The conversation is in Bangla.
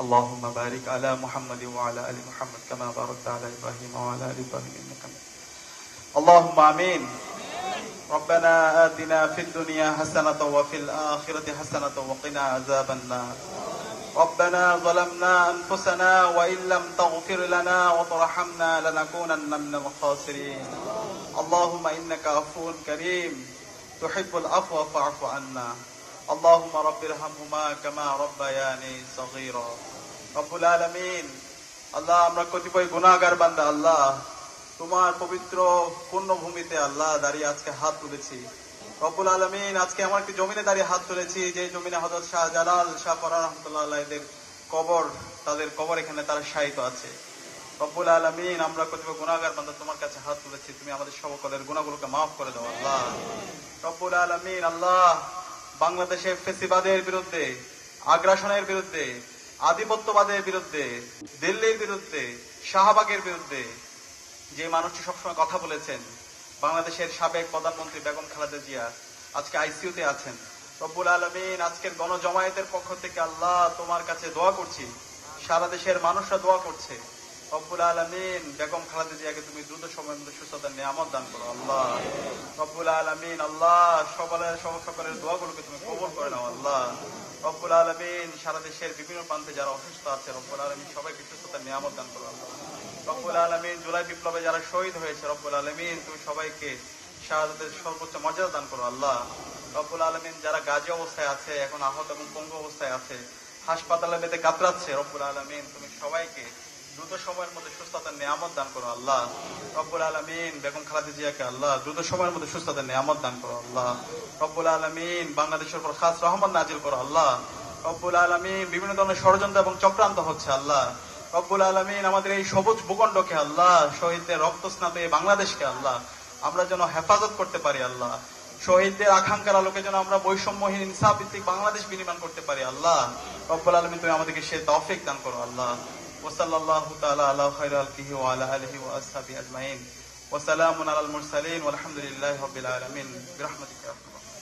اللهم بارك على محمد وعلى آل محمد كما باركت على إبراهيم وعلى آل إبراهيم إنك حميد مجيد. اللهم آمين. ربنا آتنا في الدنيا حسنة وفي الآخرة حسنة وقنا عذاب النار. ربنا ظلمنا أنفسنا وإن لم تغفر لنا وترحمنا لنكونن من الخاسرين. اللهم إنك عفو كريم تحب العفو فاعف عنا. اللهم رب ارحمهما كما ربياني صغيرا. রব্বুল আলামিন, আল্লাহ আমরা কতিপয় গুনাহগার বান্দা আল্লাহ তোমার পবিত্র পুণ্যভূমিতে আল্লাহ দাঁড়িয়ে আজকে হাত তুলেছি। রব্বুল আলামিন, আজকে আমার একটি জমিনে দাঁড়িয়ে হাত তুলেছি, যে জমিনে হযরত শাহজালাল শাহ ফরাহ রাহমাতুল্লাহ আলাইহির কবর, তাদের কবর এখানে তারা শায়িত আছে। রব্বুল আলামিন, আমরা কতিপয় গুনাহগার বান্দা তোমার কাছে হাত তুলেছি, তুমি আমাদের সকলের গুনাহগুলোকে মাফ করে দাও আল্লাহ। রব্বুল আলামিন, আল্লাহ বাংলাদেশের ফেসিবাদের বিরুদ্ধে, আগ্রাসনের বিরুদ্ধে, আধিপত্যবাদের বিরুদ্ধে, দিল্লির বিরুদ্ধে, শাহবাগের বিরুদ্ধে যে মানুষটি সবসময় কথা বলেছেন, বাংলাদেশের সাবেক প্রধানমন্ত্রী বেগম খালেদা জিয়া আজকে আইসিইউতে আছেন। রব্বুল আলামিন, আজকের গণজমায়েতের পক্ষ থেকে আল্লাহ তোমার কাছে দোয়া করছি, সারা দেশের মানুষরা দোয়া করছে। রব্বুল আলামিন, বেগম খালেদা জিয়াকে তুমি দ্রুত সময়ের মধ্যে সুস্থতার নিয়ামত দান করো আল্লাহ। রব্বুল আলামিন, আল্লাহ সকলের দোয়াগুলোকে তুমি কবুল করে নাও আল্লাহ। রব্বুল আলামিন, সারা দেশের বিভিন্ন প্রান্তে যারা অসুস্থ আছে, রব্বুল আলামিন সবাইকে সুস্থতার নিয়ামত দান করো আল্লাহ। রব্বুল আলামিন, জুলাই বিপ্লবে যারা শহীদ হয়েছে, রব্বুল আলামিন তুমি সবাইকে শাহাদাতের সর্বোচ্চ মর্যাদা দান করো আল্লাহ। রব্বুল আলামিন, যারা গাজী অবস্থায় আছে, এখন আহত এবং পঙ্গু অবস্থায় আছে, হাসপাতালে বেঁধে কাতরাচ্ছে, রব্বুল আলামিন তুমি সবাইকে দ্রুত সময়ের মধ্যে সুস্থতার নিয়ামত দান করো আল্লাহ। রব্বুল আলামিন, বেগম খালেদা জিয়াকে আল্লাহ দ্রুত সময়ের মধ্যে সুস্থতার নিয়ামত দান করো আল্লাহ। রব্বুল আলামিন, বাংলাদেশের উপর খাস রহমত নাজিল করো আল্লাহ। রব্বুল আলামিন, বিভিন্ন ধরনের ষড়যন্ত্র এবং চক্রান্ত হচ্ছে আল্লাহ। রব্বুল আলামিন, আমাদের এই সবুজ ভূখণ্ডকে আল্লাহ, শহীদদের রক্ত স্নাত এই বাংলাদেশকে আল্লাহ আমরা যেন হেফাজত করতে পারি আল্লাহ। শহীদদের আকাঙ্ক্ষার আলোকে যেন আমরা বৈষম্যহীন ইনসাফ ভিত্তিক বাংলাদেশ বিনির্মাণ করতে পারি আল্লাহ। রব্বুল আলামিন, তুমি আমাদেরকে সে তৌফিক দান করো আল্লাহ। ওয়াসাল্লাল্লাহু তাআলা আলা খায়রি খালকিহি ওয়া আলা আলিহি ওয়া আসহাবিহি আজমাইন ওয়া সালামুন আলাল মুরসালিন ওয়া আলহামদুলিল্লাহি রাব্বিল আলামিন বিরহমাতিকা ইয়া আরহামার রাহিমিন।